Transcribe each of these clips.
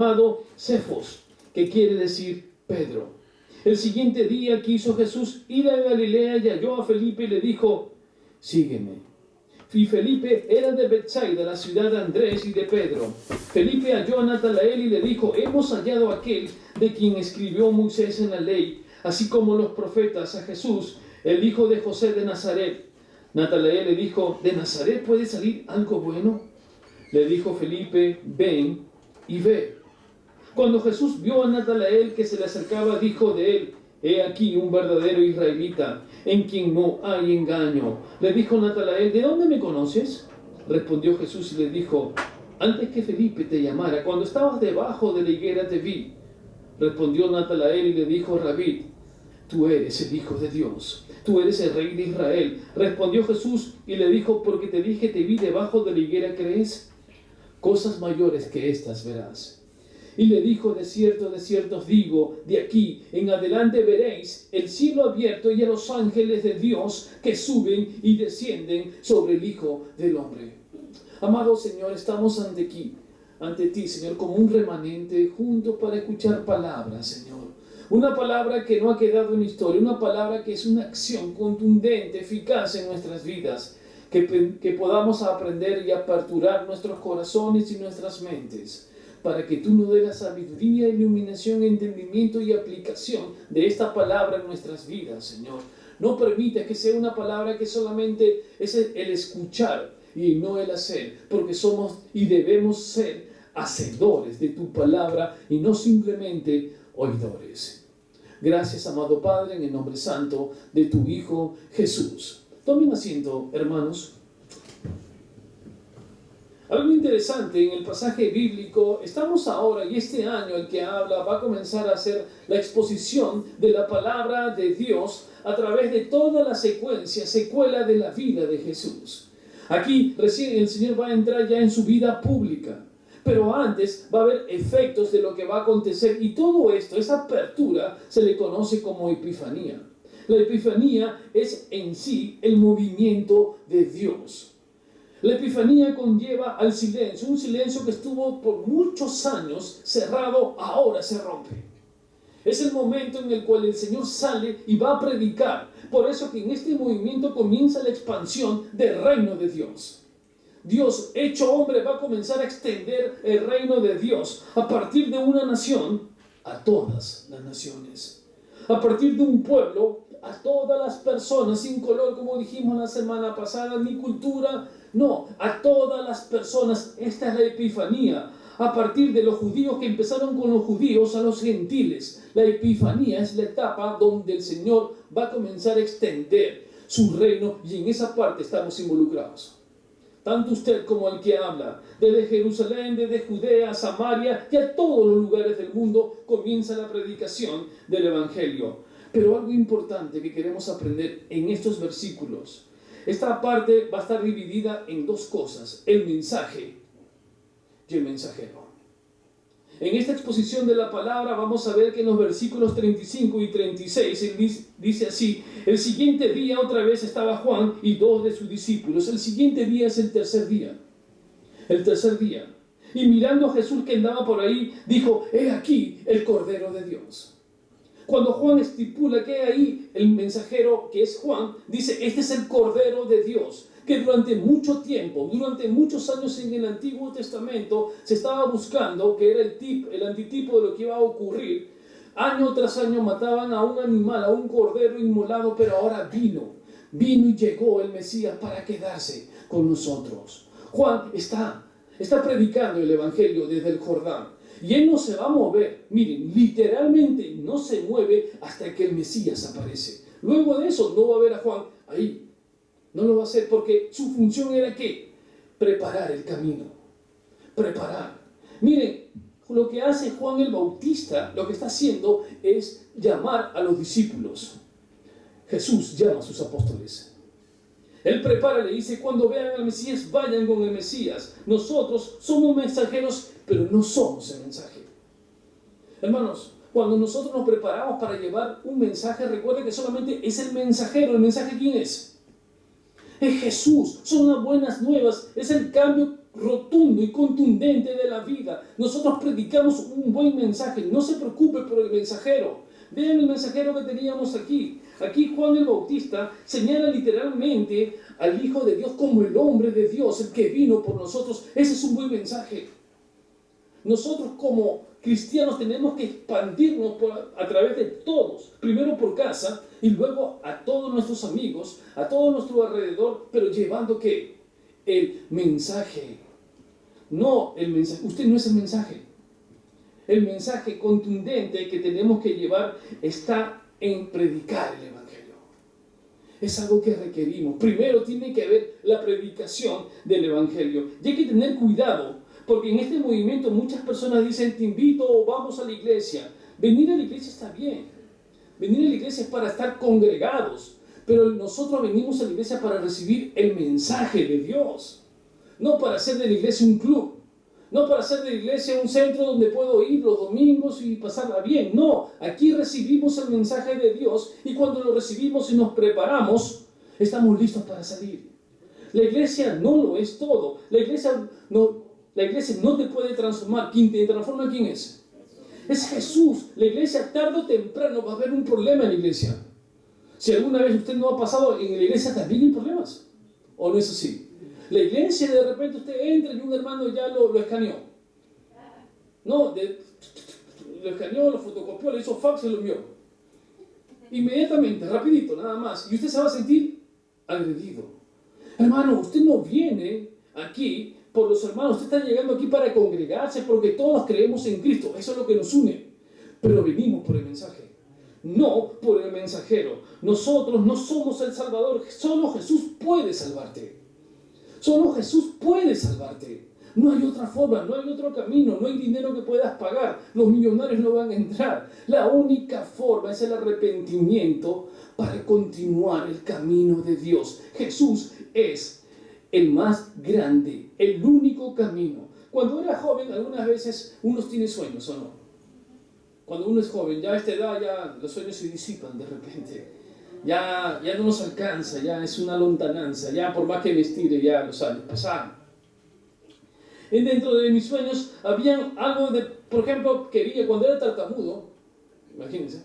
llamado Cefos, que quiere decir Pedro. El siguiente día quiso Jesús ir a Galilea y halló a Felipe y le dijo: sígueme. Y Felipe era de Betsaida, la ciudad de Andrés y de Pedro. Felipe halló a Natanael y le dijo: hemos hallado a aquel de quien escribió Moisés en la ley, así como los profetas, a Jesús, el hijo de José de Nazaret. Natanael le dijo: ¿de Nazaret puede salir algo bueno? Le dijo Felipe: ven y ve. Cuando Jesús vio a Natanael que se le acercaba, dijo de él: he aquí un verdadero israelita, en quien no hay engaño. Le dijo Natanael: ¿de dónde me conoces? Respondió Jesús y le dijo: antes que Felipe te llamara, cuando estabas debajo de la higuera te vi. Respondió Natanael y le dijo: Rabí, tú eres el Hijo de Dios, tú eres el Rey de Israel. Respondió Jesús y le dijo: porque te dije, te vi debajo de la higuera, ¿crees? Cosas mayores que estas verás. Y le dijo: de cierto os digo, de aquí en adelante veréis el cielo abierto y a los ángeles de Dios que suben y descienden sobre el Hijo del Hombre. Amado Señor, estamos ante ti, Señor, como un remanente juntos para escuchar palabras, Señor. Una palabra que no ha quedado en historia, una palabra que es una acción contundente, eficaz en nuestras vidas, que podamos aprender y aperturar nuestros corazones y nuestras mentes, para que tú nos des la sabiduría, iluminación, entendimiento y aplicación de esta palabra en nuestras vidas, Señor. No permitas que sea una palabra que solamente es el escuchar y no el hacer, porque somos y debemos ser hacedores de tu palabra y no simplemente oidores. Gracias, amado Padre, en el nombre santo de tu Hijo Jesús. Tomen asiento, hermanos. Algo interesante en el pasaje bíblico, estamos ahora, y este año el que habla va a comenzar a hacer la exposición de la palabra de Dios a través de toda la secuela de la vida de Jesús. Aquí recién el Señor va a entrar ya en su vida pública, pero antes va a haber efectos de lo que va a acontecer, y todo esto, esa apertura, se le conoce como Epifanía. La Epifanía es en sí el movimiento de Dios. La Epifanía conlleva al silencio, un silencio que estuvo por muchos años cerrado, ahora se rompe. Es el momento en el cual el Señor sale y va a predicar. Por eso que en este movimiento comienza la expansión del reino de Dios. Dios, hecho hombre, va a comenzar a extender el reino de Dios a partir de una nación a todas las naciones. A partir de un pueblo a todas las personas, sin color, como dijimos la semana pasada, ni cultura. No, a todas las personas. Esta es la Epifanía. A partir de los judíos que empezaron con los judíos a los gentiles. La Epifanía es la etapa donde el Señor va a comenzar a extender su reino, y en esa parte estamos involucrados. Tanto usted como el que habla, desde Jerusalén, desde Judea, Samaria y a todos los lugares del mundo, comienza la predicación del Evangelio. Pero algo importante que queremos aprender en estos versículos, esta parte va a estar dividida en dos cosas: el mensaje y el mensajero. En esta exposición de la palabra vamos a ver que en los versículos 35 y 36 él dice así: el siguiente día otra vez estaba Juan y dos de sus discípulos. El siguiente día es el tercer día. El tercer día. Y mirando a Jesús que andaba por ahí, dijo: he aquí el Cordero de Dios. Cuando Juan estipula que ahí el mensajero, que es Juan, dice: este es el Cordero de Dios, que durante mucho tiempo, durante muchos años en el Antiguo Testamento, se estaba buscando, que era el antitipo de lo que iba a ocurrir. Año tras año mataban a un animal, a un cordero inmolado, pero ahora vino y llegó el Mesías para quedarse con nosotros. Juan está predicando el Evangelio desde el Jordán. Y él no se va a mover, miren, literalmente no se mueve hasta que el Mesías aparece. Luego de eso no va a ver a Juan ahí. No lo va a hacer porque su función era ¿qué? Preparar el camino. Preparar. Miren, lo que hace Juan el Bautista, lo que está haciendo es llamar a los discípulos. Jesús llama a sus apóstoles. Él prepara, le dice: cuando vean al Mesías, vayan con el Mesías. Nosotros somos mensajeros, pero no somos el mensaje. Hermanos, cuando nosotros nos preparamos para llevar un mensaje, recuerden que solamente es el mensajero. ¿El mensaje quién es? Es Jesús. Son las buenas nuevas. Es el cambio rotundo y contundente de la vida. Nosotros predicamos un buen mensaje. No se preocupe por el mensajero. Vean el mensajero que teníamos aquí. Aquí Juan el Bautista señala literalmente al Hijo de Dios como el hombre de Dios, el que vino por nosotros. Ese es un buen mensaje. Nosotros como cristianos tenemos que expandirnos a través de todos, primero por casa y luego a todos nuestros amigos, a todo nuestro alrededor, pero llevando ¿qué? El mensaje. No el mensaje. Usted no es el mensaje. El mensaje contundente que tenemos que llevar está en predicar el Evangelio. Es algo que requerimos. Primero tiene que haber la predicación del Evangelio. Y hay que tener cuidado, porque en este movimiento muchas personas dicen, te invito o vamos a la iglesia. Venir a la iglesia está bien. Venir a la iglesia es para estar congregados. Pero nosotros venimos a la iglesia para recibir el mensaje de Dios. No para hacer de la iglesia un club. No para hacer de la iglesia un centro donde puedo ir los domingos y pasarla bien. No, aquí recibimos el mensaje de Dios y cuando lo recibimos y nos preparamos, estamos listos para salir. La iglesia no lo es todo. La iglesia no te puede transformar. ¿Quién te transforma? ¿Quién es? Es Jesús. La iglesia tarde o temprano va a haber un problema en la iglesia. Si alguna vez usted no ha pasado en la iglesia, también hay problemas. ¿O no es así? La iglesia, de repente usted entra y un hermano ya lo escaneó. No, lo escaneó, lo fotocopió, le hizo fax y lo envió. Inmediatamente, rapidito, nada más. Y usted se va a sentir agredido. Hermano, usted no viene aquí por los hermanos. Usted está llegando aquí para congregarse porque todos creemos en Cristo. Eso es lo que nos une. Pero venimos por el mensaje. No por el mensajero. Nosotros no somos el Salvador. Solo Jesús puede salvarte. Solo Jesús puede salvarte. No hay otra forma, no hay otro camino, no hay dinero que puedas pagar. Los millonarios no van a entrar. La única forma es el arrepentimiento para continuar el camino de Dios. Jesús es el más grande, el único camino. Cuando era joven, algunas veces uno tiene sueños, ¿o no? Cuando uno es joven, ya a esta edad ya los sueños se disipan de repente. Ya no nos alcanza, ya es una lontananza, ya por más que me estire, ya los años pasaron. Y dentro de mis sueños había algo de, por ejemplo, cuando era tartamudo, imagínense,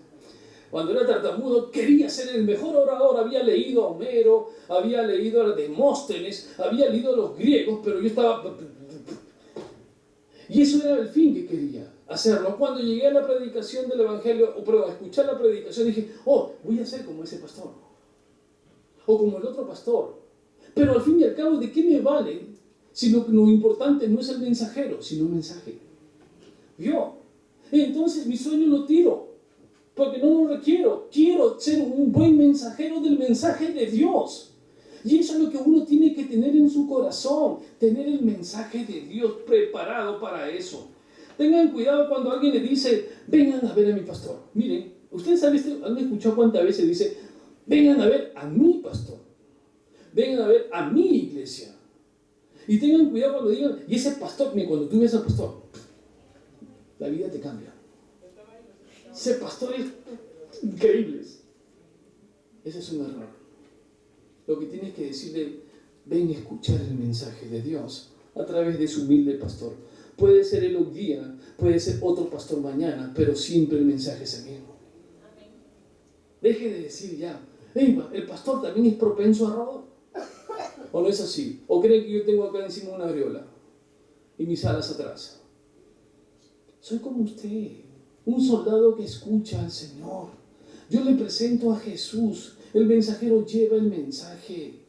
cuando era tartamudo quería ser el mejor orador, había leído a Homero, había leído a Demóstenes, había leído a los griegos, pero yo estaba... Y eso era el fin que quería hacerlo. Cuando llegué a la predicación del Evangelio, a escuchar la predicación, dije, voy a ser como ese pastor. O como el otro pastor. Pero al fin y al cabo, ¿de qué me vale si lo importante no es el mensajero, sino el mensaje? ¿Vio? Entonces mi sueño lo tiro, porque no lo requiero. Quiero ser un buen mensajero del mensaje de Dios. Y eso es lo que uno tiene que tener en su corazón, tener el mensaje de Dios preparado para eso. Tengan cuidado cuando alguien le dice, vengan a ver a mi pastor. Miren, ustedes han escuchado cuántas veces dice, vengan a ver a mi pastor, vengan a ver a mi iglesia. Y tengan cuidado cuando digan, y ese pastor, miren, cuando tú ves al pastor, la vida te cambia. Ese pastor es increíble. Ese es un error. Lo que tienes que decirle, ven a escuchar el mensaje de Dios a través de su humilde pastor. Puede ser él un día, puede ser otro pastor mañana, pero siempre el mensaje es el mismo. Deje de decir ya, el pastor también es propenso a error. ¿O no es así? ¿O creen que yo tengo acá encima una aureola y mis alas atrás? Soy como usted, un soldado que escucha al Señor. Yo le presento a Jesús. El mensajero lleva el mensaje.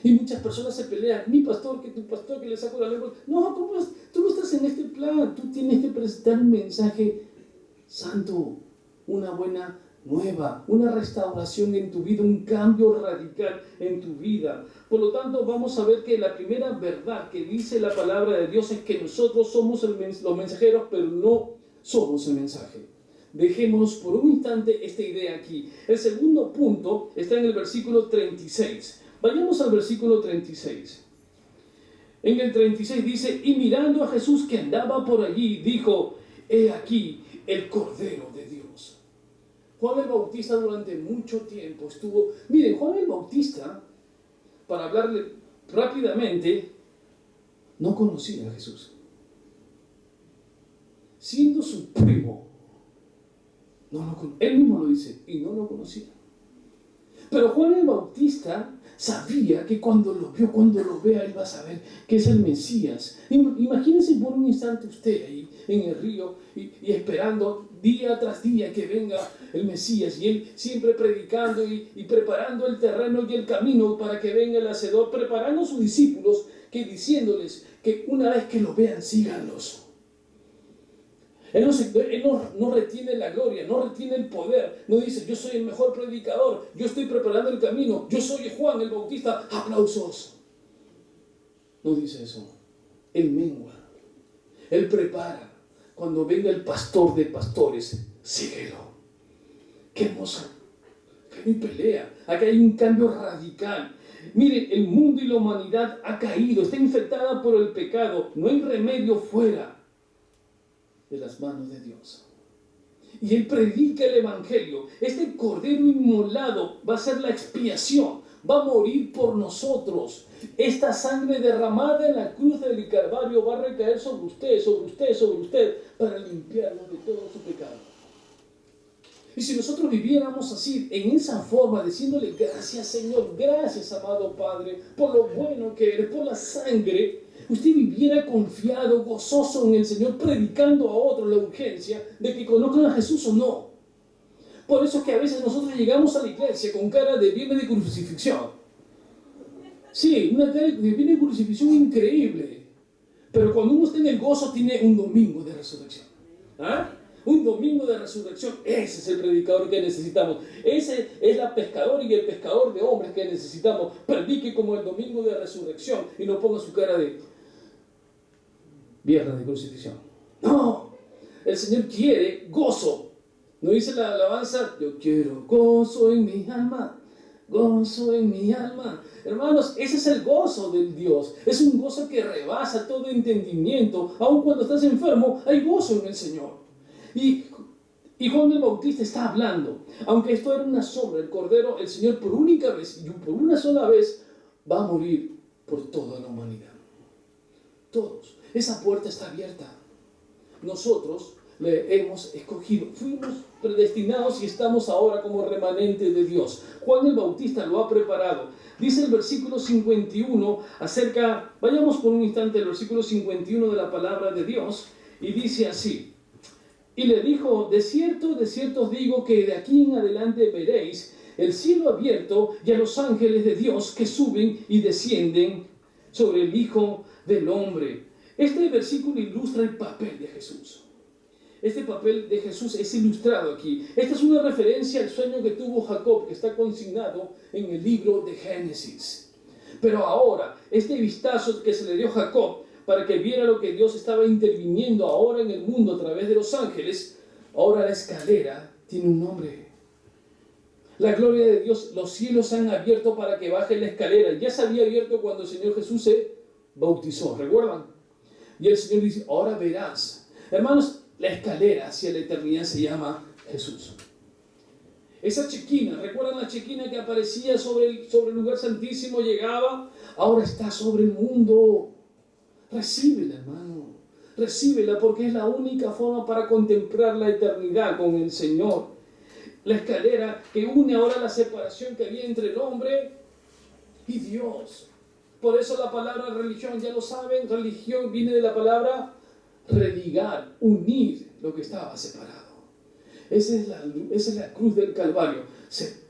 Y muchas personas se pelean. Mi pastor, que tu pastor, que le saco la lengua. No, tú no estás en este plan. Tú tienes que presentar un mensaje santo, una buena nueva, una restauración en tu vida, un cambio radical en tu vida. Por lo tanto, vamos a ver que la primera verdad que dice la palabra de Dios es que nosotros somos los mensajeros, pero no somos el mensaje. Dejemos por un instante esta idea aquí. El segundo punto está en el versículo 36. Vayamos al versículo 36. En el 36 dice, y mirando a Jesús que andaba por allí, dijo, he aquí el Cordero de Dios. Juan el Bautista durante mucho tiempo estuvo... Miren, Juan el Bautista, para hablarle rápidamente, no conocía a Jesús. Siendo su primo, él mismo lo dice, y no lo conocía. Pero Juan el Bautista sabía que cuando lo vea, él va a saber que es el Mesías. Imagínense por un instante usted ahí en el río y esperando día tras día que venga el Mesías, y él siempre predicando y preparando el terreno y el camino para que venga el Hacedor, preparando a sus discípulos, que diciéndoles que una vez que lo vean, síganlos. Él no retiene la gloria, no retiene el poder, no dice: yo soy el mejor predicador, yo estoy preparando el camino, yo soy Juan el Bautista, aplausos. No dice eso. Él mengua, él prepara. Cuando venga el pastor de pastores, síguelo. Qué hermoso. Acá hay pelea, acá hay un cambio radical. Mire, el mundo y la humanidad ha caído, está infectada por el pecado, no hay remedio fuera de las manos de Dios. Y él predica el evangelio. Este cordero inmolado va a ser la expiación, va a morir por nosotros. Esta sangre derramada en la cruz del Calvario va a recaer sobre usted, sobre usted, sobre usted, para limpiarnos de todo su pecado. Y si nosotros viviéramos así, en esa forma, diciéndole: gracias, Señor, gracias, amado Padre, por lo bueno que eres, por la sangre, usted viviera confiado, gozoso en el Señor, predicando a otros la urgencia de que conozcan a Jesús o no. Por eso es que a veces nosotros llegamos a la iglesia con cara de viernes de crucifixión. Sí, una cara de viernes de crucifixión increíble. Pero cuando uno está en el gozo, tiene un domingo de resurrección. ¿Ah? Un domingo de resurrección. Ese es el predicador que necesitamos. Ese es la pescadora y el pescador de hombres que necesitamos. Predique como el domingo de resurrección y no ponga su cara de viernes de crucifixión. No, el Señor quiere gozo. ¿No dice la alabanza? Yo quiero gozo en mi alma, gozo en mi alma. Hermanos, ese es el gozo del Dios. Es un gozo que rebasa todo entendimiento. Aun cuando estás enfermo, hay gozo en el Señor. Y Juan el Bautista está hablando. Aunque esto era una sombra, el Cordero, el Señor por única vez y por una sola vez va a morir por toda la humanidad. Todos. Esa puerta está abierta. Nosotros le hemos escogido. Fuimos predestinados y estamos ahora como remanente de Dios. Juan el Bautista lo ha preparado. Dice el versículo 51 vayamos por un instante al versículo 51 de la palabra de Dios, y dice así: y le dijo: de cierto os digo que de aquí en adelante veréis el cielo abierto y a los ángeles de Dios que suben y descienden sobre el Hijo del Hombre. Este versículo ilustra el papel de Jesús. Este papel de Jesús es ilustrado aquí. Esta es una referencia al sueño que tuvo Jacob, que está consignado en el libro de Génesis. Pero ahora, este vistazo que se le dio a Jacob para que viera lo que Dios estaba interviniendo ahora en el mundo a través de los ángeles, ahora la escalera tiene un nombre. La gloria de Dios, los cielos se han abierto para que baje la escalera. Ya se había abierto cuando el Señor Jesús se bautizó, ¿recuerdan? Y el Señor dice: ahora verás. Hermanos, la escalera hacia la eternidad se llama Jesús. Esa chequina, ¿recuerdan la chequina que aparecía sobre el lugar santísimo? Llegaba, ahora está sobre el mundo. Recíbela, hermano. Recíbela, porque es la única forma para contemplar la eternidad con el Señor. La escalera que une ahora la separación que había entre el hombre y Dios. Por eso la palabra religión, ya lo saben, religión viene de la palabra religar, unir lo que estaba separado. Esa es la cruz del Calvario.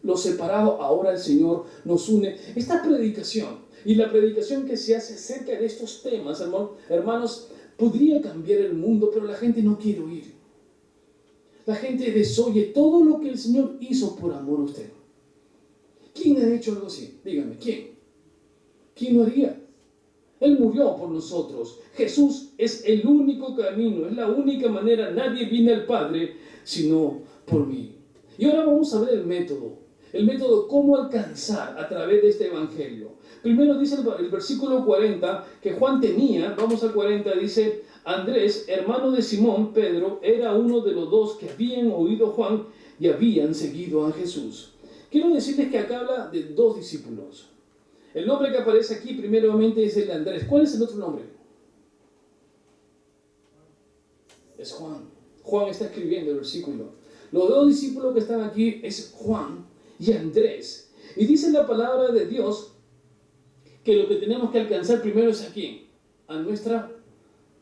Lo separado, ahora el Señor nos une. Esta predicación y la predicación que se hace acerca de estos temas, hermanos, podría cambiar el mundo, pero la gente no quiere oír. La gente desoye todo lo que el Señor hizo por amor a usted. ¿Quién ha hecho algo así? Dígame, ¿quién? ¿Quién lo haría? Él murió por nosotros. Jesús es el único camino, es la única manera. Nadie viene al Padre sino por mí. Y ahora vamos a ver el método cómo alcanzar a través de este evangelio. Primero dice el versículo 40 que Juan tenía, vamos al 40, dice: Andrés, hermano de Simón, Pedro, era uno de los dos que habían oído a Juan y habían seguido a Jesús. Quiero decirles que acá habla de dos discípulos. El nombre que aparece aquí primeramente es el de Andrés. ¿Cuál es el otro nombre? es Juan. Juan está escribiendo el versículo. Los dos discípulos que están aquí es Juan y Andrés. Y dice la palabra de Dios que lo que tenemos que alcanzar primero es a quién, a nuestra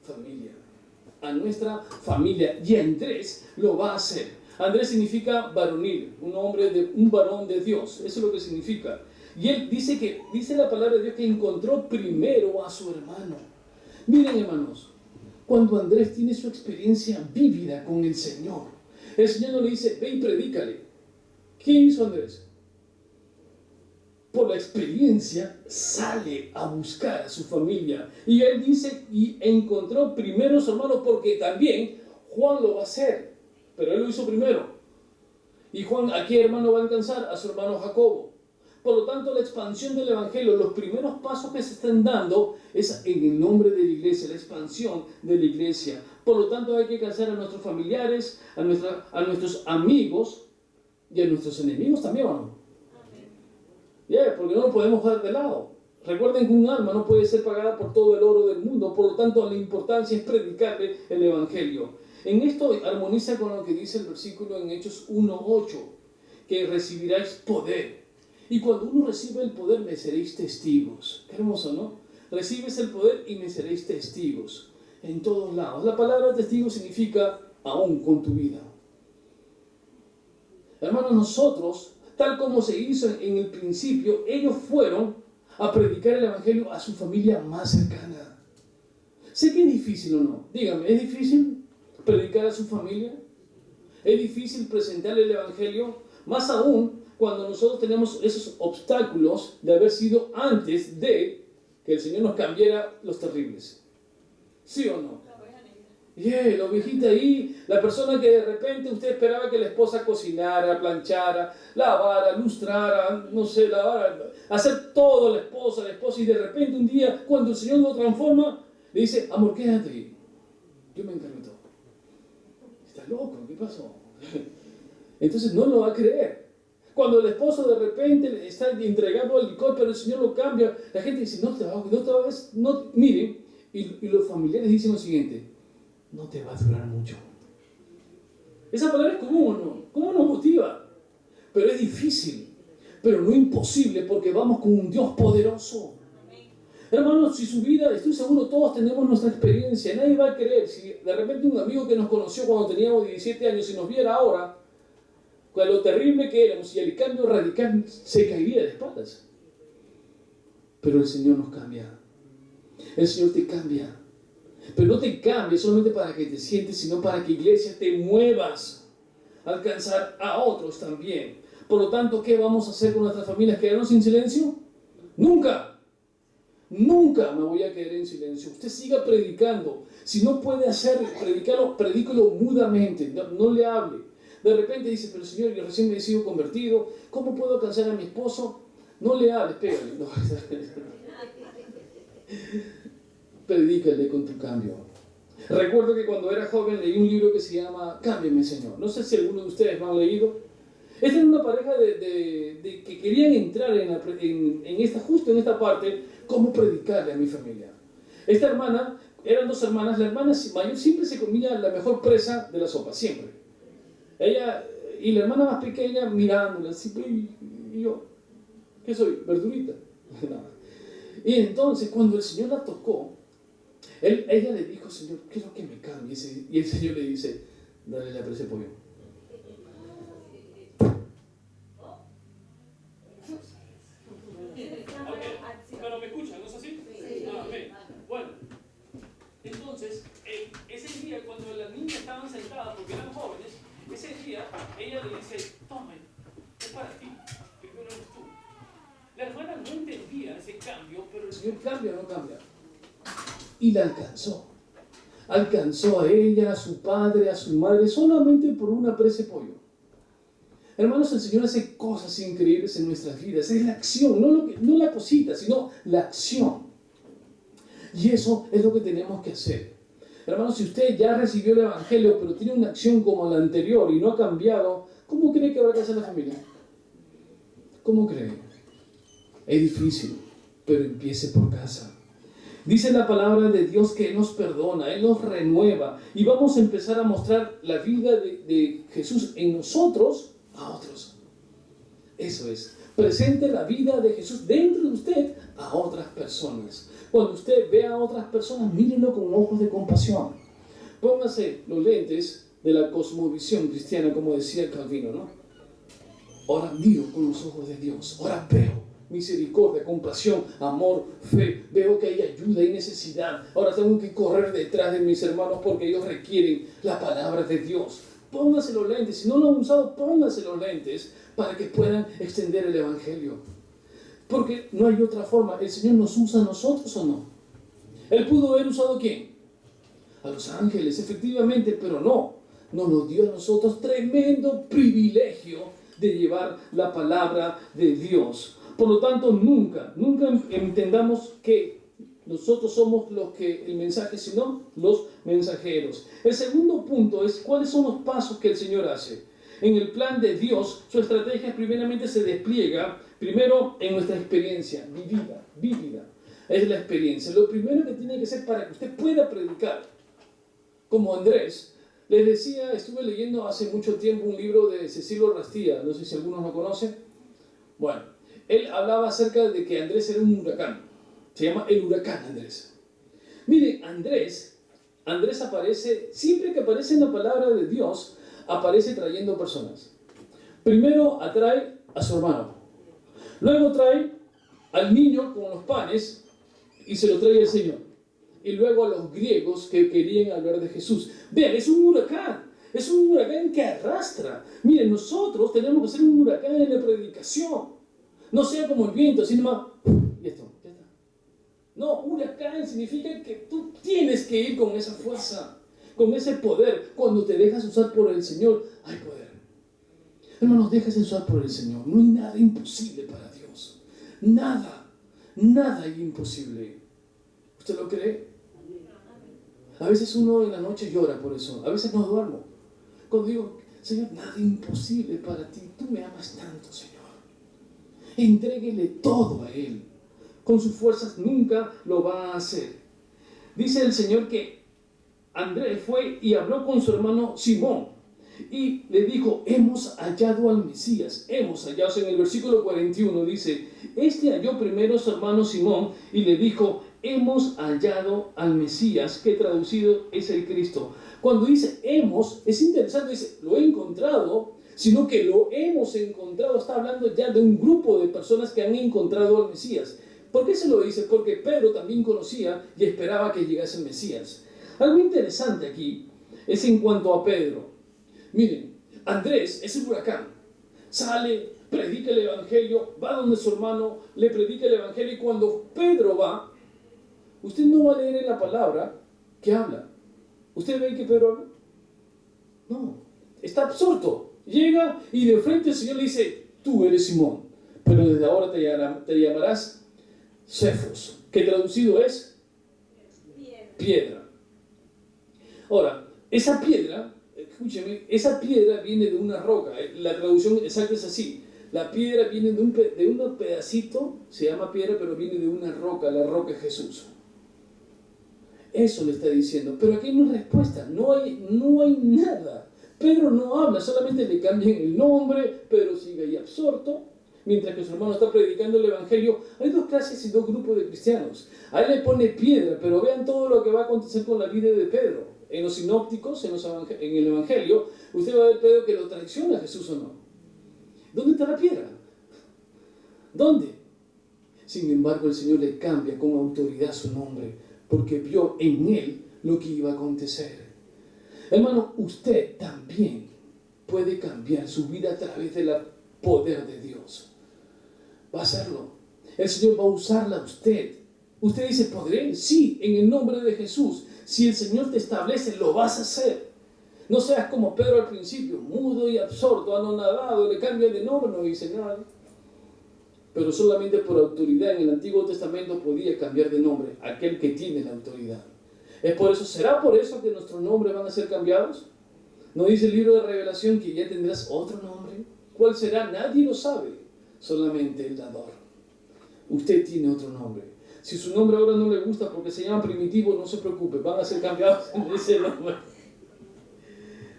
familia. A nuestra familia. Y Andrés lo va a hacer. Andrés significa varonil, un varón de Dios. Eso es lo que significa. Y él dice la palabra de Dios que encontró primero a su hermano. Miren, hermanos, cuando Andrés tiene su experiencia vívida con el Señor, el Señor no le dice, ve y predícale. ¿Qué hizo Andrés? Por la experiencia sale a buscar a su familia. Y él dice, y encontró primero a su hermano, porque también Juan lo va a hacer. Pero él lo hizo primero. Y Juan, ¿a qué hermano va a alcanzar? A su hermano Jacobo. Por lo tanto, la expansión del Evangelio, los primeros pasos que se están dando es en el nombre de la iglesia, la expansión de la iglesia. Por lo tanto, hay que alcanzar a nuestros familiares, a nuestros amigos y a nuestros enemigos también, ¿o no? Porque no lo podemos dejar de lado. Recuerden que un alma no puede ser pagada por todo el oro del mundo, por lo tanto la importancia es predicarle el Evangelio. En esto armoniza con lo que dice el versículo en Hechos 1:8, que recibiráis poder. Y cuando uno recibe el poder, me seréis testigos. Qué hermoso, ¿no? Recibes el poder y me seréis testigos. En todos lados. La palabra testigo significa aún con tu vida. Hermanos, nosotros, tal como se hizo en el principio, ellos fueron a predicar el Evangelio a su familia más cercana. Sé que es difícil o no. Dígame, ¿es difícil predicar a su familia? ¿Es difícil presentarle el Evangelio? Más aún cuando nosotros tenemos esos obstáculos de haber sido antes de que el Señor nos cambiara los terribles. ¿Sí o no? La ovejita ahí, la persona que de repente usted esperaba que la esposa cocinara, planchara, lavara, lustrara, no sé, lavara, hacer todo la esposa, y de repente un día, cuando el Señor lo transforma, le dice, amor, quédate ahí, yo me encargo de todo. Está loco, ¿qué pasó? Entonces no lo va a creer. Cuando el esposo de repente está entregado al licor, pero el Señor lo cambia, la gente dice, no te va a... Miren, y los familiares dicen lo siguiente, no te va a durar mucho. Esa palabra es común, ¿no? ¿Cómo nos motiva? Pero es difícil, pero no imposible, porque vamos con un Dios poderoso. Hermanos, si su vida, estoy seguro, todos tenemos nuestra experiencia. Nadie va a creer, si de repente un amigo que nos conoció cuando teníamos 17 años, si nos viera ahora, con lo terrible que éramos y el cambio radical, se caería de espaldas. Pero el Señor nos cambia. El Señor te cambia. Pero no te cambia solamente para que te sientes, sino para que, iglesia, te muevas a alcanzar a otros también. Por lo tanto, ¿qué vamos a hacer con nuestras familias? ¿Quedarnos en silencio? Nunca. Nunca me voy a quedar en silencio. Usted siga predicando. Si no puede predícalo mudamente. No le hable. De repente dice, pero Señor, yo recién me he sido convertido. ¿Cómo puedo alcanzar a mi esposo? No le hables, pégale. No. Predícale con tu cambio. Recuerdo que cuando era joven leí un libro que se llama Cámbiame, Señor. No sé si alguno de ustedes lo han leído. Esta es una pareja de que querían entrar justo en esta parte, cómo predicarle a mi familia. Esta hermana, eran dos hermanas, la hermana mayor siempre se comía la mejor presa de la sopa, siempre. Ella y la hermana más pequeña mirándola, así, y yo, ¿qué soy? ¿Verdurita? Nada. Y entonces cuando el Señor la tocó, ella le dijo, Señor, quiero que me cambie. Y el Señor le dice, dale la presa de pollo. Pero me escuchan, ¿no es así? Sí. Amén. Bueno, entonces, ese día cuando las niñas estaban sentadas, porque eran jóvenes, ese día ella le dice, toma, es para ti, primero eres tú. La hermana no entendía ese cambio, pero el Señor cambia o no cambia. Y la alcanzó. Alcanzó a ella, a su padre, a su madre, solamente por una presa de pollo. Hermanos, el Señor hace cosas increíbles en nuestras vidas. Es la acción, no la cosita, sino la acción. Y eso es lo que tenemos que hacer. Hermanos, si usted ya recibió el Evangelio, pero tiene una acción como la anterior y no ha cambiado, ¿cómo cree que va a alcanzar la familia? ¿Cómo cree? Es difícil, pero empiece por casa. Dice la palabra de Dios que Él nos perdona, Él nos renueva y vamos a empezar a mostrar la vida de Jesús en nosotros a otros. Eso es, presente la vida de Jesús dentro de usted a otras personas. Cuando usted vea a otras personas, mírenlo con ojos de compasión. Póngase los lentes de la cosmovisión cristiana, como decía Calvino, ¿no? Ahora miro con los ojos de Dios, ahora veo misericordia, compasión, amor, fe. Veo que hay ayuda y necesidad. Ahora tengo que correr detrás de mis hermanos porque ellos requieren la palabra de Dios. Pónganse los lentes. Si no lo han usado, pónganse los lentes para que puedan extender el Evangelio. Porque no hay otra forma. ¿El Señor nos usa a nosotros o no? Él pudo haber usado ¿a quién? A los ángeles, efectivamente, pero no. Nos dio a nosotros tremendo privilegio de llevar la palabra de Dios. Por lo tanto, nunca entendamos que nosotros somos los que el mensaje, sino los mensajeros. El segundo punto es cuáles son los pasos que el Señor hace. En el plan de Dios, su estrategia primeramente se despliega primero en nuestra experiencia vívida. Es la experiencia. Lo primero que tiene que ser para que usted pueda predicar, como Andrés. Les decía, estuve leyendo hace mucho tiempo un libro de Cecilio Rastilla, no sé si algunos lo conocen. Bueno, él hablaba acerca de que Andrés era un huracán. Se llama el huracán Andrés. Mire, Andrés aparece, siempre que aparece en la palabra de Dios, aparece trayendo personas. Primero atrae a su hermano. Luego trae al niño con los panes y se lo trae al Señor. Y luego a los griegos que querían hablar de Jesús. Vean, es un huracán. Es un huracán que arrastra. Miren, nosotros tenemos que ser un huracán en la predicación. No sea como el viento, así nomás, y esto, ya está. No, huracán significa que tú tienes que ir con esa fuerza, con ese poder. Cuando te dejas usar por el Señor, hay poder. Hermanos, déjese usar por el Señor. No hay nada imposible para Dios. Nada hay imposible. ¿Usted lo cree? A veces uno en la noche llora por eso. A veces no duermo. Cuando digo, Señor, nada imposible para ti. Tú me amas tanto, Señor. Entréguele todo a Él. Con sus fuerzas nunca lo va a hacer. Dice el Señor que Andrés fue y habló con su hermano Simón y le dijo, hemos hallado al Mesías. Hemos hallado, en el versículo 41 dice, este halló primero a su hermano Simón y le dijo, hemos hallado al Mesías, que traducido es el Cristo. Cuando dice hemos, es interesante, dice, lo he encontrado, sino que lo hemos encontrado. Está hablando ya de un grupo de personas que han encontrado al Mesías. ¿Por qué se lo dice? Porque Pedro también conocía y esperaba que llegase el Mesías. Algo interesante aquí es en cuanto a Pedro. Miren, Andrés es el huracán. Sale, predica el Evangelio, va donde su hermano, le predica el Evangelio, y cuando Pedro va, usted no va a leer en la palabra que habla. ¿Usted ve que Pedro habla? No, está absorto. Llega y de frente el Señor le dice, tú eres Simón, pero desde ahora te llamarás Cefos, que traducido es piedra. Ahora, esa piedra, escúcheme, esa piedra viene de una roca. La traducción exacta es así. La piedra viene de un pedacito, se llama piedra, pero viene de una roca, la roca es Jesús. Eso le está diciendo. Pero aquí no hay respuesta, no hay nada. Pedro no habla, solamente le cambian el nombre. Pedro sigue ahí absorto, mientras que su hermano está predicando el Evangelio. Hay dos clases y dos grupos de cristianos. A él le pone piedra, pero vean todo lo que va a acontecer con la vida de Pedro. En los sinópticos, en el Evangelio, usted va a ver Pedro que lo traiciona a Jesús o no. ¿Dónde está la piedra? ¿Dónde? Sin embargo, el Señor le cambia con autoridad su nombre, porque vio en él lo que iba a acontecer. Hermano, usted también puede cambiar su vida a través del poder de Dios. Va a hacerlo. El Señor va a usarla a usted. Usted dice, ¿podré? Sí, en el nombre de Jesús. Si el Señor te establece, lo vas a hacer. No seas como Pedro al principio, mudo y absorto, anonadado, le cambia de nombre, no dice nada. Pero solamente por autoridad en el Antiguo Testamento podía cambiar de nombre aquel que tiene la autoridad. Es por eso, ¿será por eso que nuestros nombres van a ser cambiados? ¿No dice el libro de Revelación que ya tendrás otro nombre? ¿Cuál será? Nadie lo sabe, solamente el dador. Usted tiene otro nombre. Si su nombre ahora no le gusta porque se llama Primitivo, no se preocupe, van a ser cambiados en ese nombre.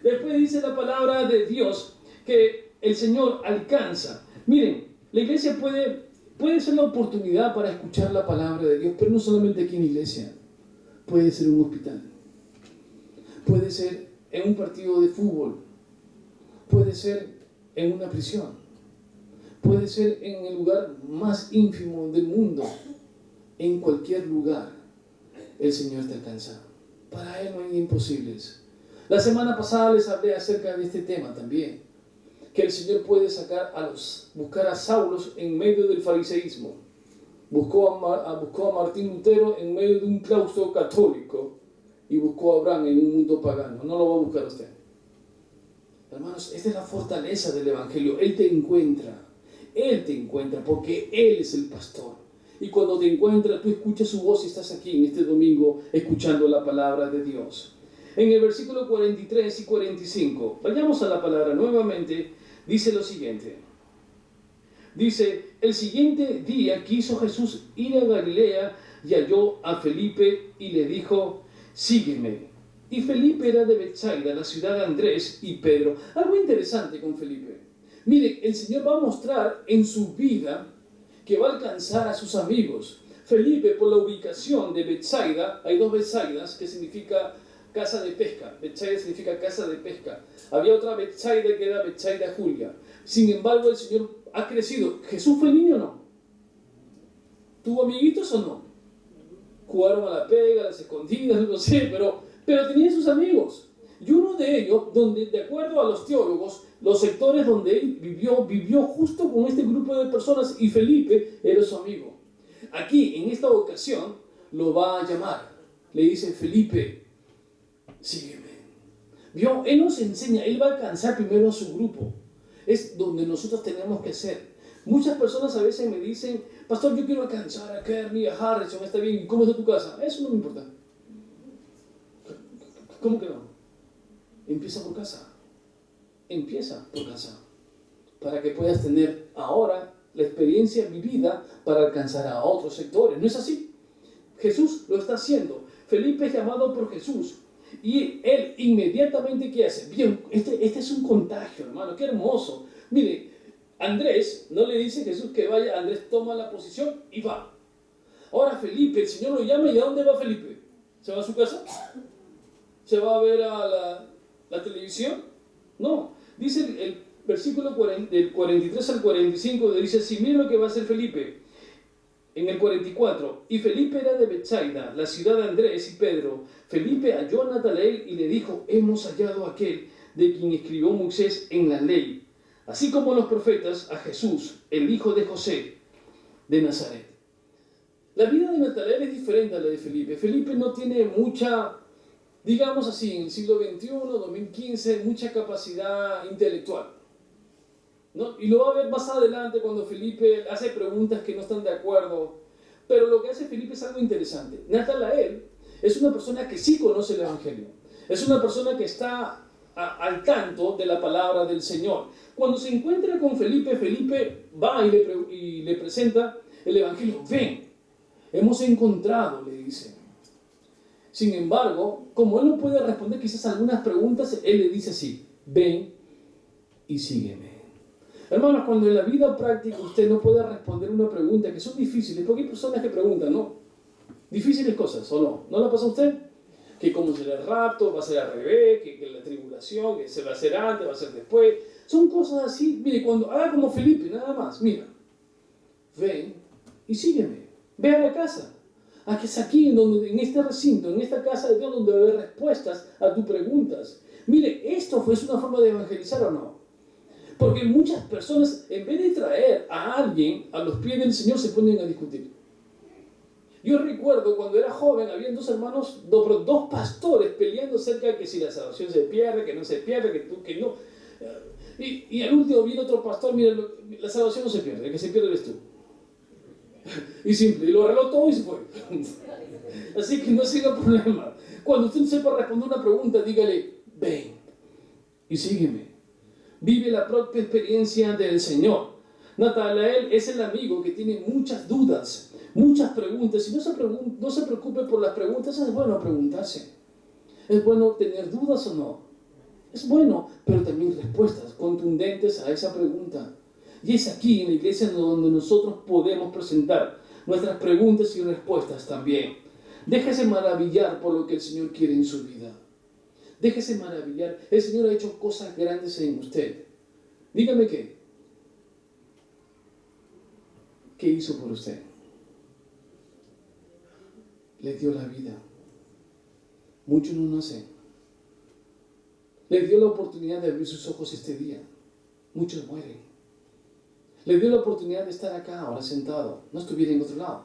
Después dice la palabra de Dios que el Señor alcanza. Miren, la iglesia puede ser la oportunidad para escuchar la palabra de Dios, pero no solamente aquí en la iglesia. Puede ser en un hospital, puede ser en un partido de fútbol, puede ser en una prisión, puede ser en el lugar más ínfimo del mundo. En cualquier lugar el Señor te alcanza. Para Él no hay imposibles. La semana pasada les hablé acerca de este tema también, que el Señor puede buscar a Saulos en medio del fariseísmo. Buscó a Martín Lutero en medio de un claustro católico y buscó a Abraham en un mundo pagano. No lo va a buscar usted. Hermanos, esta es la fortaleza del Evangelio. Él te encuentra porque Él es el pastor. Y cuando te encuentra, tú escuchas su voz y estás aquí en este domingo escuchando la palabra de Dios. En el versículo 43 y 45, vayamos a la palabra nuevamente, dice lo siguiente. Dice, el siguiente día quiso Jesús ir a Galilea y halló a Felipe y le dijo, sígueme. Y Felipe era de Betsaida, la ciudad de Andrés y Pedro. Algo interesante con Felipe. Mire, el Señor va a mostrar en su vida que va a alcanzar a sus amigos. Felipe, por la ubicación de Betsaida, hay dos Betsaidas que significa casa de pesca. Betsaida significa casa de pesca. Había otra Betsaida que era Betsaida Julia. Sin embargo, el Señor ha crecido. ¿Jesús fue niño o no? ¿Tuvo amiguitos o no? Jugaron a la pega, a las escondidas, no sé, pero tenía sus amigos. Y uno de ellos, donde de acuerdo a los teólogos, los sectores donde él vivió justo con este grupo de personas y Felipe era su amigo. Aquí, en esta ocasión, lo va a llamar. Le dice, Felipe, sígueme. ¿Vio? Él nos enseña, él va a alcanzar primero a su grupo. Es donde nosotros tenemos que ser. Muchas personas a veces me dicen, pastor, yo quiero alcanzar a Kearney, a Harrison, está bien, ¿y cómo está tu casa? Eso no me importa. ¿Cómo que no? Empieza por casa. Empieza por casa. Para que puedas tener ahora la experiencia vivida para alcanzar a otros sectores. ¿No es así? Jesús lo está haciendo. Felipe es llamado por Jesús. Y él inmediatamente, ¿qué hace? Bien, este es un contagio, hermano. Qué hermoso. Mire, Andrés no le dice a Jesús que vaya. Andrés toma la posición y va. Ahora Felipe, el Señor lo llama. ¿Y a dónde va Felipe? ¿Se va a su casa? ¿Se va a ver a la televisión? No. Dice el versículo del 43 al 45, dice así, mira lo que va a hacer Felipe. En el 44, y Felipe era de Betsaida, la ciudad de Andrés y Pedro. Felipe halló a Natanael y le dijo, hemos hallado a aquel de quien escribió Moisés en la ley, así como los profetas, a Jesús, el hijo de José, de Nazaret. La vida de Natanael es diferente a la de Felipe. Felipe no tiene mucha, digamos así, en el siglo XXI, 2015, mucha capacidad intelectual, ¿no? Y lo va a ver más adelante cuando Felipe hace preguntas que no están de acuerdo. Pero lo que hace Felipe es algo interesante. Natanael es una persona que sí conoce el Evangelio. Es una persona que está al tanto de la palabra del Señor. Cuando se encuentra con Felipe, Felipe va y le presenta el Evangelio. Ven, hemos encontrado, le dice. Sin embargo, como él no puede responder quizás algunas preguntas, él le dice así, ven y sígueme. Hermanos, cuando en la vida práctica usted no puede responder una pregunta que son difíciles, porque hay personas que preguntan, ¿no? Difíciles cosas, ¿o no? ¿No la pasa a usted? Que cómo será el rapto, va a ser al revés, que la tribulación, que se va a hacer antes, va a ser después. Son cosas así. Mire, cuando haga como Felipe, nada más, mira, ven y sígueme. Ve a la casa. Aquí es aquí, en este recinto, en esta casa de Dios, donde va a haber respuestas a tus preguntas. Mire, ¿esto es una forma de evangelizar o no? Porque muchas personas, en vez de traer a alguien a los pies del Señor, se ponen a discutir. Yo recuerdo cuando era joven, había dos pastores peleando acerca de que si la salvación se pierde, que no se pierde, que no. Y al último viene otro pastor, mira, la salvación no se pierde, el que se pierde eres tú. Y simple, y lo arregló todo y se fue. Así que no siga problema. Cuando usted sepa responder una pregunta, dígale, ven y sígueme. Vive la propia experiencia del Señor. Natanael es el amigo que tiene muchas dudas, Muchas preguntas. Y no se preocupe por las preguntas. Es bueno preguntarse. Es bueno tener dudas o no. Es bueno, pero también respuestas contundentes a esa pregunta. Y es aquí en la iglesia donde nosotros podemos presentar nuestras preguntas y respuestas también. Déjese maravillar por lo que el Señor quiere en su vida. Déjese maravillar. El Señor ha hecho cosas grandes en usted. Dígame qué. ¿Qué hizo por usted? Le dio la vida. Muchos no nacen. Le dio la oportunidad de abrir sus ojos este día. Muchos mueren. Le dio la oportunidad de estar acá, ahora sentado. No estuviera en otro lado.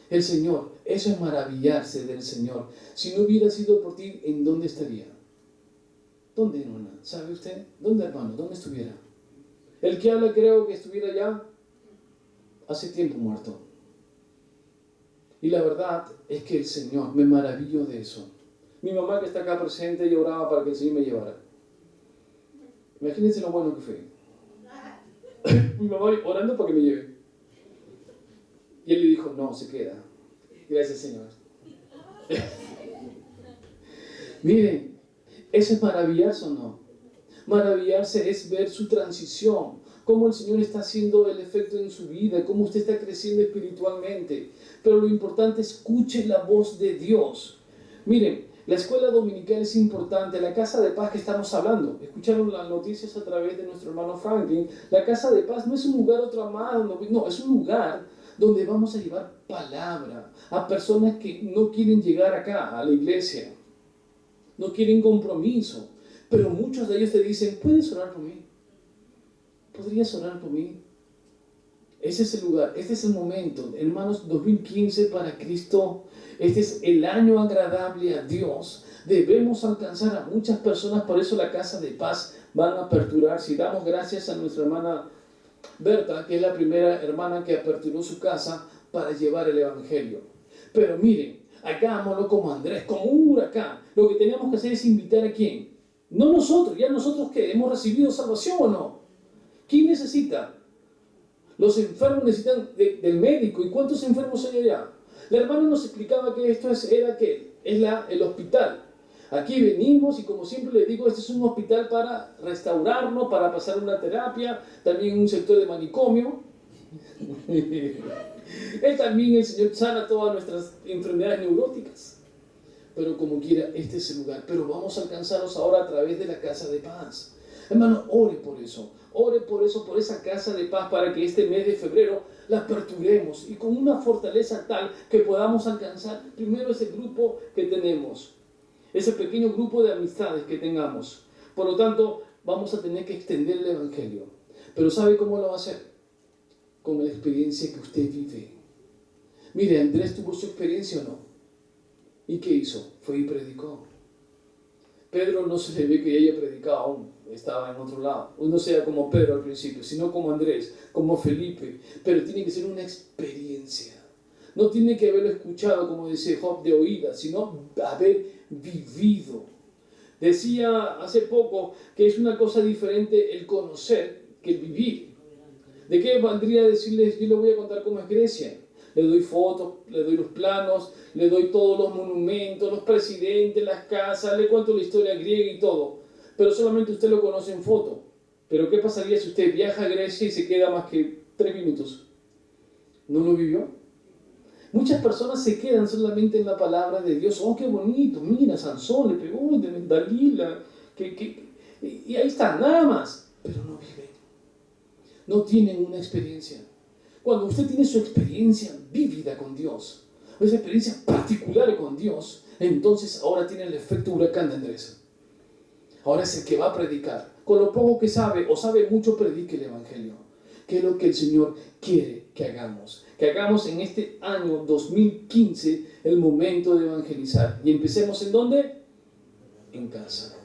El Señor, eso es maravillarse del Señor. Si no hubiera sido por ti, ¿en dónde estaría? ¿Dónde, hermana? ¿Sabe usted? ¿Dónde, hermano? ¿Dónde estuviera? El que habla creo que estuviera ya hace tiempo muerto. Y la verdad es que el Señor, me maravillo de eso. Mi mamá que está acá presente lloraba para que el Señor me llevara. Imagínense lo bueno que fue. Mi mamá orando para que me lleve. Y él le dijo, no, se queda. Gracias, Señor. Miren, ¿eso es maravillarse o no? Maravillarse es ver su transición, cómo el Señor está haciendo el efecto en su vida, cómo usted está creciendo espiritualmente. Pero lo importante, escuche la voz de Dios. Miren, la escuela dominical es importante, la casa de paz que estamos hablando. Escucharon las noticias a través de nuestro hermano Franklin. La casa de paz no es un lugar otro más, no, es un lugar donde vamos a llevar palabra a personas que no quieren llegar acá, a la iglesia. No quieren compromiso. Pero muchos de ellos te dicen, ¿puedes orar por mí? ¿Podrías orar por mí? Ese es el lugar, este es el momento. Hermanos, 2015 para Cristo, este es el año agradable a Dios. Debemos alcanzar a muchas personas, por eso la casa de paz van a aperturarse. Y damos gracias a nuestra hermana Berta, que es la primera hermana que aperturó su casa para llevar el Evangelio. Pero miren, hagámoslo como Andrés, como un huracán. Lo que tenemos que hacer es invitar a ¿quién? No nosotros, ya nosotros que hemos recibido salvación o no. ¿Quién necesita? Los enfermos necesitan del médico. ¿Y cuántos enfermos hay allá? La hermana nos explicaba que esto era el hospital. Aquí venimos y como siempre les digo, este es un hospital para restaurarnos, para pasar una terapia, también un sector de manicomio. También el Señor sana todas nuestras enfermedades neuróticas. Pero como quiera, este es el lugar. Pero vamos a alcanzarlos ahora a través de la casa de paz. Hermano, ore por eso. Ore por eso, por esa casa de paz, para que este mes de febrero la aperturemos y con una fortaleza tal que podamos alcanzar primero ese grupo que tenemos, ese pequeño grupo de amistades que tengamos. Por lo tanto, vamos a tener que extender el Evangelio. Pero ¿sabe cómo lo va a hacer? Con la experiencia que usted vive. Mire, Andrés tuvo su experiencia o no. ¿Y qué hizo? Fue y predicó. Pedro no se le ve que haya predicado aún, estaba en otro lado. No sea como Pedro al principio, sino como Andrés, como Felipe. Pero tiene que ser una experiencia. No tiene que haberlo escuchado, como dice Job, de oídas, sino haber vivido. Decía hace poco que es una cosa diferente el conocer que el vivir. ¿De qué valdría decirles, yo les voy a contar cómo es Grecia? Le doy fotos, le doy los planos, le doy todos los monumentos, los presidentes, las casas, le cuento la historia griega y todo. Pero solamente usted lo conoce en foto. Pero ¿qué pasaría si usted viaja a Grecia y se queda más que 3 minutos? ¿No lo vivió? Muchas personas se quedan solamente en la palabra de Dios. Oh, qué bonito, mira, Sansón le pegó, Dalila, y ahí está, nada más. Pero no viven. No tienen una experiencia. Cuando usted tiene su experiencia vívida con Dios, esa experiencia particular con Dios, entonces ahora tiene el efecto huracán de Andrés. Ahora es el que va a predicar. Con lo poco que sabe, o sabe mucho, predique el Evangelio. ¿Qué es lo que el Señor quiere que hagamos? Que hagamos en este año 2015 el momento de evangelizar. ¿Y empecemos en dónde? En casa.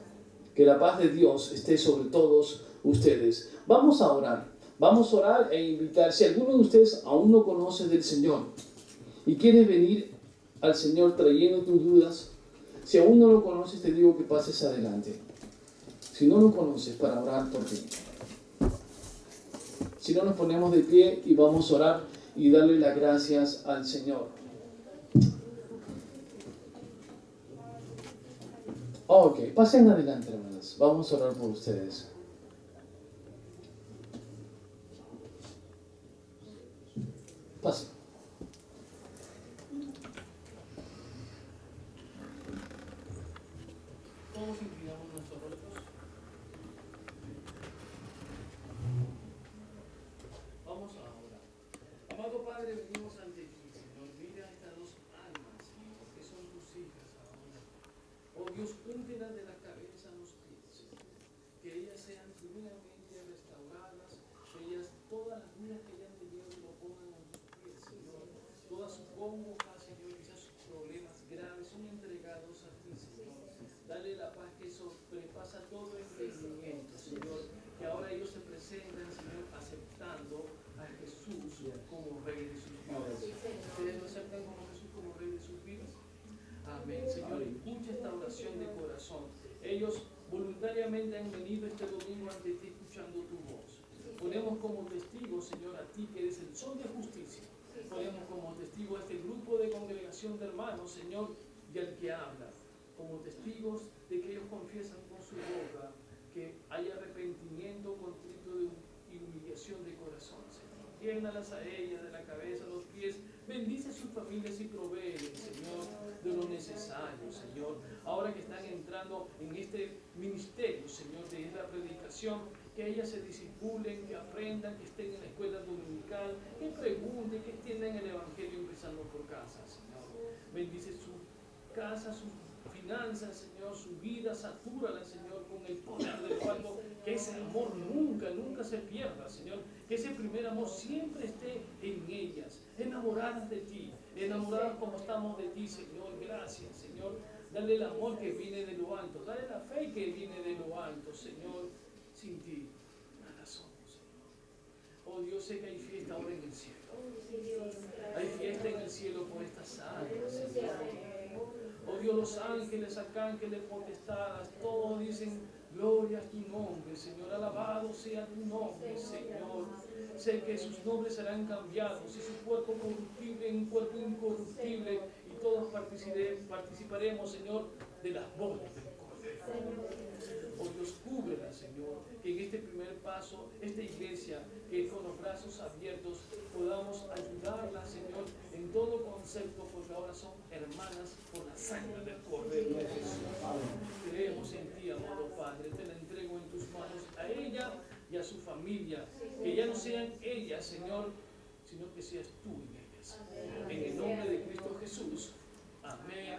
Que la paz de Dios esté sobre todos ustedes. Vamos a orar. Vamos a orar e invitar. Si alguno de ustedes aún no conoce del Señor y quiere venir al Señor trayendo tus dudas, si aún no lo conoces, te digo que pases adelante. Si no lo conoces, para orar por ti. Si no, nos ponemos de pie y vamos a orar y darle las gracias al Señor. Ok, pasen adelante, hermanas. Vamos a orar por ustedes. Pasen. Todos inclinamos nuestros rostros. Vamos a orar. Amado Padre, venimos ante ti, Señor. Mira estas dos almas, Señor, que son tus hijas ahora. Oh Dios, úntelas de la cabeza a los pies, Señor. Que ellas sean primeramente restauradas, que ellas, todas las dudas que hayan tenido, lo pongan a tus pies, Señor. Todas sus congojas, Señor, quizás sus problemas graves son entregados a ti, Señor. Dale la paz que sobrepasa todo entendimiento, Señor. Que ahora ellos se presenten, Señor, aceptando a Jesús como Rey de sus vidas. ¿Ustedes lo aceptan como Jesús como Rey de sus vidas? Amén. Señor, escucha esta oración de corazón. Ellos voluntariamente han venido este domingo ante ti escuchando tu voz. Ponemos como testigo, Señor, a ti que eres el sol de justicia. Ponemos como testigo a este grupo de congregación de hermanos, Señor, y al que habla. Como testigos de que ellos confiesan con su boca que hay arrepentimiento, contrito y humillación de corazón, Señor. Llénalas a ellas de la cabeza a los pies. Bendice a sus familias y provee, Señor, de lo necesario, Señor. Ahora que están entrando en este ministerio, Señor, de la predicación, que ellas se disipulen, que aprendan, que estén en la escuela dominical, que pregunten, que extiendan el Evangelio empezando por casa, Señor. Bendice su casa, sus finanzas, Señor, su vida, satúrala, Señor, con el poder del alto, que ese amor nunca se pierda, Señor, que ese primer amor siempre esté en ellas, enamoradas de ti, enamoradas como estamos de ti, Señor. Gracias, Señor. Dale el amor que viene de lo alto, dale la fe que viene de lo alto, Señor. Sin ti nada somos, Señor. Oh Dios, sé que hay fiesta ahora en el cielo. Hay fiesta en el cielo por estas almas, Señor. Oh Dios, los ángeles, arcángeles, potestades, todos dicen gloria a tu nombre, Señor. Alabado sea tu nombre, Señor. Sé que sus nombres serán cambiados y su cuerpo corruptible en un cuerpo incorruptible, y todos participaremos, Señor, de las bodas del Cordero. Oh Dios, cúbrela, Señor, que en este primer paso, esta iglesia, que con los brazos abiertos podamos ayudarla, Señor, en todo concepto, porque ahora son hermanas por la sangre del Cordero de Jesús. Creemos en ti, amado Padre, te la entrego en tus manos, a ella y a su familia, que ya no sean ellas, Señor, sino que seas tú en ellas. En el nombre de Cristo Jesús. Amén.